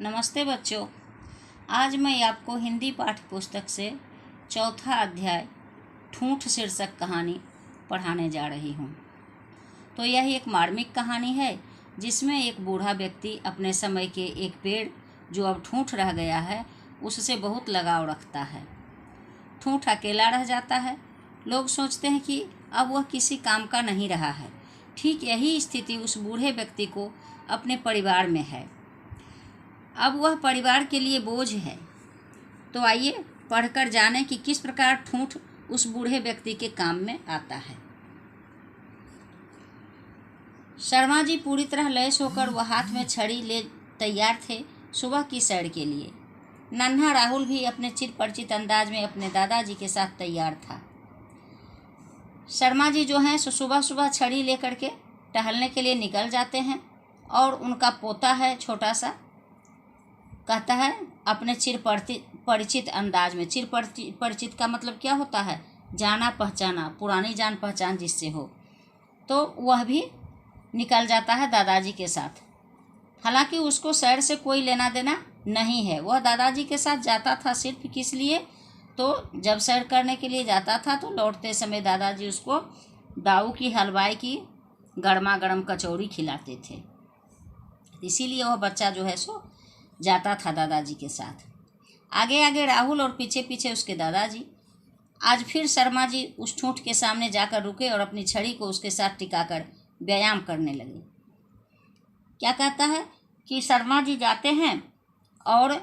नमस्ते बच्चों। आज मैं आपको हिंदी पाठ्य पुस्तक से चौथा अध्याय ठूंठ शीर्षक कहानी पढ़ाने जा रही हूँ। तो यह एक मार्मिक कहानी है जिसमें एक बूढ़ा व्यक्ति अपने समय के एक पेड़ जो अब ठूंठ रह गया है उससे बहुत लगाव रखता है। ठूंठ अकेला रह जाता है। लोग सोचते हैं कि अब वह किसी काम का नहीं रहा है। ठीक यही स्थिति उस बूढ़े व्यक्ति को अपने परिवार में है। अब वह परिवार के लिए बोझ है। तो आइए पढ़कर जानें कि किस प्रकार ठूंठ उस बूढ़े व्यक्ति के काम में आता है। शर्मा जी पूरी तरह लैस होकर वह हाथ में छड़ी ले तैयार थे सुबह की सैर के लिए। नन्हा राहुल भी अपने चिर परिचित अंदाज में अपने दादाजी के साथ तैयार था। शर्मा जी जो हैं सो सुबह सुबह छड़ी लेकर के टहलने के लिए निकल जाते हैं और उनका पोता है छोटा सा, कहता है अपने चिर परिचित अंदाज में। चिर परिचित का मतलब क्या होता है? जाना पहचाना, पुरानी जान पहचान जिससे हो। तो वह भी निकल जाता है दादाजी के साथ। हालांकि उसको सैर से कोई लेना देना नहीं है। वह दादाजी के साथ जाता था सिर्फ किस लिए? तो जब सैर करने के लिए जाता था तो लौटते समय दादाजी उसको दाऊ की हलवाई की गर्मा गर्म कचौड़ी खिलाते थे। इसीलिए वह बच्चा जो है सो जाता था दादाजी के साथ। आगे आगे राहुल और पीछे पीछे उसके दादाजी। आज फिर शर्मा जी उस ठूंठ के सामने जाकर रुके और अपनी छड़ी को उसके साथ टिकाकर व्यायाम करने लगे। क्या कहता है कि शर्मा जी जाते हैं और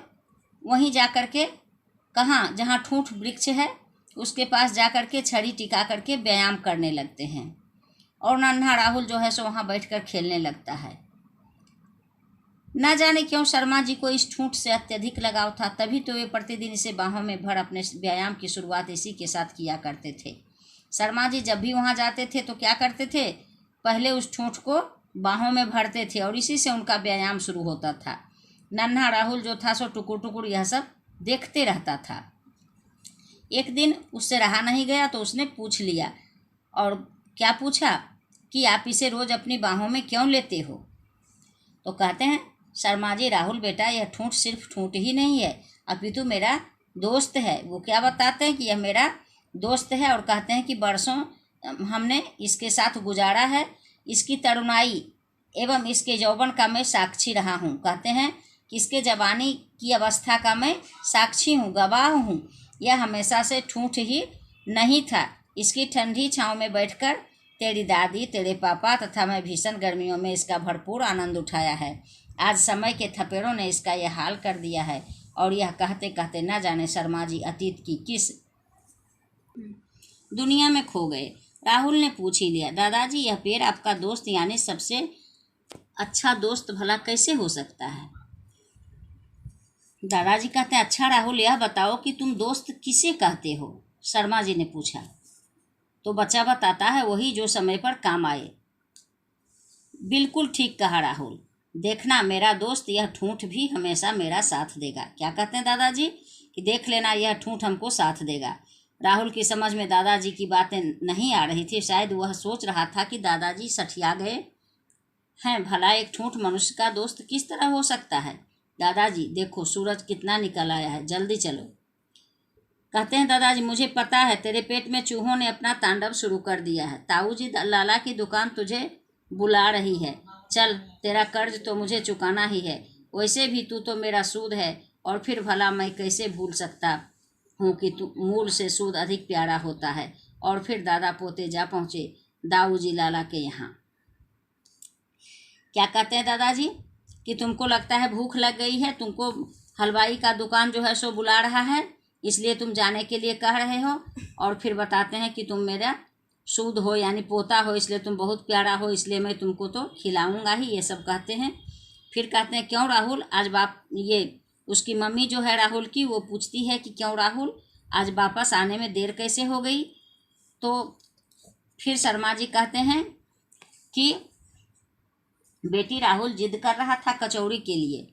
वहीं जाकर के कहाँ, जहाँ ठूंठ वृक्ष है उसके पास जाकर के छड़ी टिका करके व्यायाम करने लगते हैं। और नन्हा राहुल जो है सो वहाँ बैठकर खेलने लगता है। न जाने क्यों शर्मा जी को इस ठूंठ से अत्यधिक लगाव था, तभी तो वे प्रतिदिन इसे बाहों में भर अपने व्यायाम की शुरुआत इसी के साथ किया करते थे। शर्मा जी जब भी वहाँ जाते थे तो क्या करते थे? पहले उस ठूंठ को बाहों में भरते थे और इसी से उनका व्यायाम शुरू होता था। नन्हा राहुल जो था सो टुकुर टुकुर यह सब देखते रहता था। एक दिन उससे रहा नहीं गया तो उसने पूछ लिया। और क्या पूछा कि आप इसे रोज़ अपनी बाहों में क्यों लेते हो? तो कहते हैं शर्मा जी, राहुल बेटा, यह ठूंठ सिर्फ ठूंठ ही नहीं है, अपितु मेरा दोस्त है। वो क्या बताते हैं कि यह मेरा दोस्त है और कहते हैं कि बरसों हमने इसके साथ गुजारा है। इसकी तरुणाई एवं इसके यौवन का मैं साक्षी रहा हूँ। कहते हैं कि इसके जवानी की अवस्था का मैं साक्षी हूँ, गवाह हूँ। यह हमेशा से ठूंठ ही नहीं था। इसकी ठंडी छाँव में बैठकर तेरी दादी, तेरे पापा तथा मैं भीषण गर्मियों में इसका भरपूर आनंद उठाया है। आज समय के थपेड़ों ने इसका यह हाल कर दिया है। और यह कहते कहते न जाने शर्मा जी अतीत की किस दुनिया में खो गए। राहुल ने पूछ ही लिया, दादाजी यह पेड़ आपका दोस्त यानी सबसे अच्छा दोस्त भला कैसे हो सकता है? दादाजी कहते हैं, अच्छा राहुल, यह बताओ कि तुम दोस्त किसे कहते हो? शर्मा जी ने पूछा। तो बच्चा बताता है, वही जो समय पर काम आए। बिल्कुल ठीक कहा राहुल। देखना मेरा दोस्त, यह ठूंठ भी हमेशा मेरा साथ देगा। क्या कहते हैं दादाजी? कि देख लेना यह ठूंठ हमको साथ देगा। राहुल की समझ में दादाजी की बातें नहीं आ रही थी। शायद वह सोच रहा था कि दादाजी सठिया गए हैं। भला एक ठूंठ मनुष्य का दोस्त किस तरह हो सकता है? दादाजी देखो सूरज कितना निकल आया है, जल्दी चलो। कहते हैं दादाजी, मुझे पता है तेरे पेट में चूहों ने अपना तांडव शुरू कर दिया है। ताऊ जी लाला की दुकान तुझे बुला रही है। चल, तेरा कर्ज तो मुझे चुकाना ही है। वैसे भी तू तो मेरा सूद है। और फिर भला मैं कैसे भूल सकता हूँ कि तू मूल से सूद अधिक प्यारा होता है। और फिर दादा पोते जा पहुँचे दाऊ जी लाला के यहाँ। क्या कहते हैं दादाजी कि तुमको लगता है भूख लग गई है, तुमको हलवाई का दुकान जो है सो बुला रहा है, इसलिए तुम जाने के लिए कह रहे हो। और फिर बताते हैं कि तुम मेरा सूद हो यानी पोता हो, इसलिए तुम बहुत प्यारा हो, इसलिए मैं तुमको तो खिलाऊंगा ही। ये सब कहते हैं। फिर कहते हैं, क्यों राहुल आज ये उसकी मम्मी जो है राहुल की, वो पूछती है कि क्यों राहुल आज वापस आने में देर कैसे हो गई? तो फिर शर्मा जी कहते हैं कि बेटी राहुल जिद कर रहा था कचौड़ी के लिए।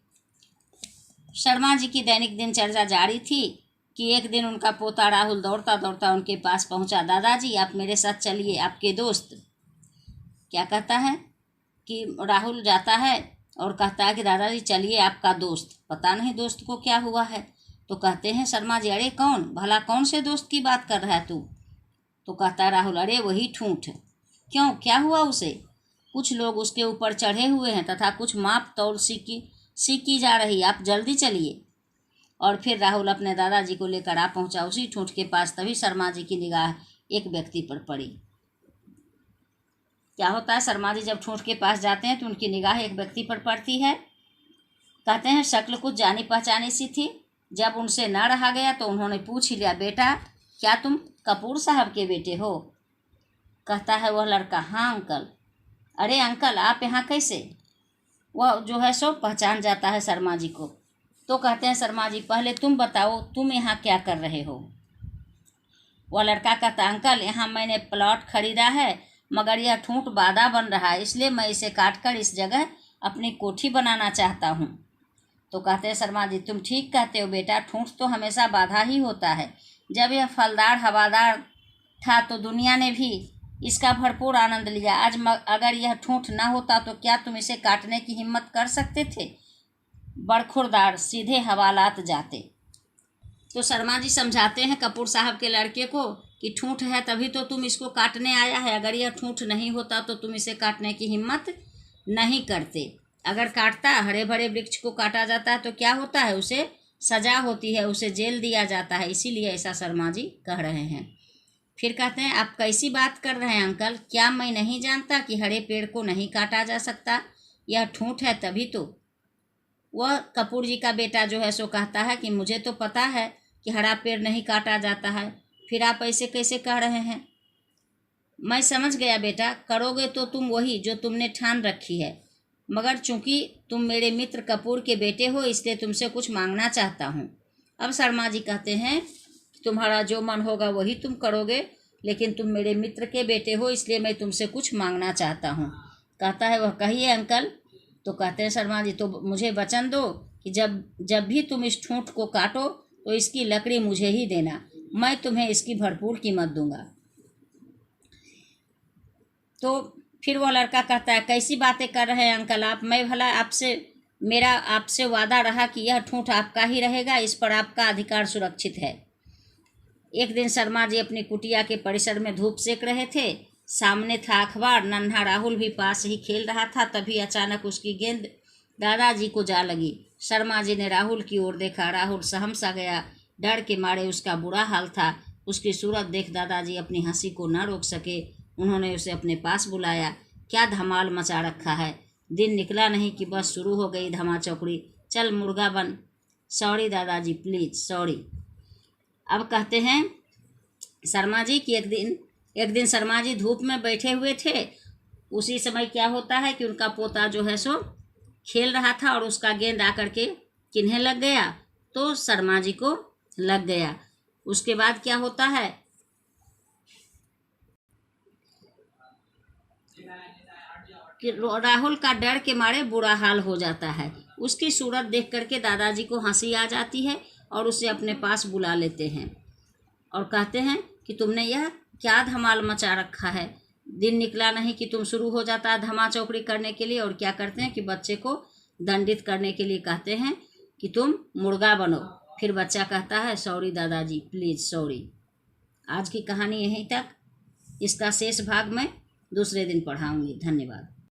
शर्मा जी की दैनिक दिनचर्या जारी थी कि एक दिन उनका पोता राहुल दौड़ता दौड़ता उनके पास पहुंचा। दादाजी आप मेरे साथ चलिए, आपके दोस्त। क्या कहता है कि राहुल जाता है और कहता है कि दादाजी चलिए, आपका दोस्त, पता नहीं दोस्त को क्या हुआ है। तो कहते हैं शर्मा जी, अरे कौन भला, कौन से दोस्त की बात कर रहा है तू? तो कहता है राहुल, अरे वही ठूंठ। क्यों, क्या हुआ उसे? कुछ लोग उसके ऊपर चढ़े हुए हैं तथा कुछ माप तौल सीखी जा रही, आप जल्दी चलिए। और फिर राहुल अपने दादाजी को लेकर आ पहुंचा उसी ठूंठ के पास। तभी शर्मा जी की निगाह एक व्यक्ति पर पड़ी। क्या होता है, शर्मा जी जब ठूंठ के पास जाते हैं तो उनकी निगाह एक व्यक्ति पर पड़ती है। कहते हैं शक्ल कुछ जानी पहचानी सी थी। जब उनसे न रहा गया तो उन्होंने पूछ ही लिया, बेटा क्या तुम कपूर साहब के बेटे हो? कहता है वह लड़का, हाँ अंकल। अरे अंकल, आप यहाँ कैसे? वह जो है सो पहचान जाता है शर्मा जी को। तो कहते हैं शर्मा जी, पहले तुम बताओ, तुम यहाँ क्या कर रहे हो? वह लड़का कहता, अंकल यहाँ मैंने प्लॉट खरीदा है, मगर यह ठूंठ बाधा बन रहा है, इसलिए मैं इसे काट कर इस जगह अपनी कोठी बनाना चाहता हूँ। तो कहते हैं शर्मा जी, तुम ठीक कहते हो बेटा, ठूंठ तो हमेशा बाधा ही होता है। जब यह फलदार हवादार था तो दुनिया ने भी इसका भरपूर आनंद लिया। आज अगर यह ठूंठ न होता तो क्या तुम इसे काटने की हिम्मत कर सकते थे? बड़खुरदार सीधे हवालात जाते। तो शर्मा जी समझाते हैं कपूर साहब के लड़के को कि ठूंठ है तभी तो तुम इसको काटने आया है, अगर यह ठूंठ नहीं होता तो तुम इसे काटने की हिम्मत नहीं करते। अगर काटता, हरे भरे वृक्ष को काटा जाता है तो क्या होता है, उसे सजा होती है, उसे जेल दिया जाता है। इसीलिए ऐसा शर्मा जी कह रहे हैं। फिर कहते हैं, आप कैसी बात कर रहे हैं अंकल? क्या मैं नहीं जानता कि हरे पेड़ को नहीं काटा जा सकता? यह ठूंठ है तभी तो। वह कपूर जी का बेटा जो है सो कहता है कि मुझे तो पता है कि हरा पेड़ नहीं काटा जाता है, फिर आप ऐसे कैसे कह रहे हैं? मैं समझ गया बेटा, करोगे तो तुम वही जो तुमने ठान रखी है, मगर चूंकि तुम मेरे मित्र कपूर के बेटे हो इसलिए तुमसे कुछ मांगना चाहता हूँ। अब शर्मा जी कहते हैं, तुम्हारा जो मन होगा वही तुम करोगे, लेकिन तुम मेरे मित्र के बेटे हो इसलिए मैं तुमसे कुछ मांगना चाहता हूँ। कहता है वह, कहिए अंकल। तो कहते हैं शर्मा जी, तो मुझे वचन दो कि जब भी तुम इस ठूंठ को काटो तो इसकी लकड़ी मुझे ही देना, मैं तुम्हें इसकी भरपूर कीमत दूंगा। तो फिर वो लड़का कहता है, कैसी बातें कर रहे हैं अंकल आप? मैं भला मेरा आपसे वादा रहा कि यह ठूंठ आपका ही रहेगा, इस पर आपका अधिकार सुरक्षित है। एक दिन शर्मा जी अपनी कुटिया के परिसर में धूप सेक रहे थे। सामने था अखबार, नन्हा राहुल भी पास ही खेल रहा था। तभी अचानक उसकी गेंद दादाजी को जा लगी। शर्मा जी ने राहुल की ओर देखा। राहुल सहम सा गया, डर के मारे उसका बुरा हाल था। उसकी सूरत देख दादाजी अपनी हंसी को न रोक सके। उन्होंने उसे अपने पास बुलाया। क्या धमाल मचा रखा है, दिन निकला नहीं कि बस शुरू हो गई धमा चौकड़ी। चल मुर्गा बन। सॉरी दादाजी, प्लीज सॉरी। अब कहते हैं शर्मा जी कि एक दिन शर्मा जी धूप में बैठे हुए थे। उसी समय क्या होता है कि उनका पोता जो है सो खेल रहा था और उसका गेंद आकर के किन्हें लग गया, तो शर्मा जी को लग गया। उसके बाद क्या होता है कि राहुल का डर के मारे बुरा हाल हो जाता है। उसकी सूरत देख करके दादाजी को हंसी आ जाती है और उसे अपने पास बुला लेते हैं और कहते हैं कि तुमने यह क्या धमाल मचा रखा है, दिन निकला नहीं कि तुम शुरू हो जाता है धमा चौकड़ी करने के लिए। और क्या करते हैं कि बच्चे को दंडित करने के लिए कहते हैं कि तुम मुर्गा बनो। फिर बच्चा कहता है, सॉरी दादाजी, प्लीज़ सॉरी। आज की कहानी यहीं तक। इसका शेष भाग मैं दूसरे दिन पढ़ाऊँगी। धन्यवाद।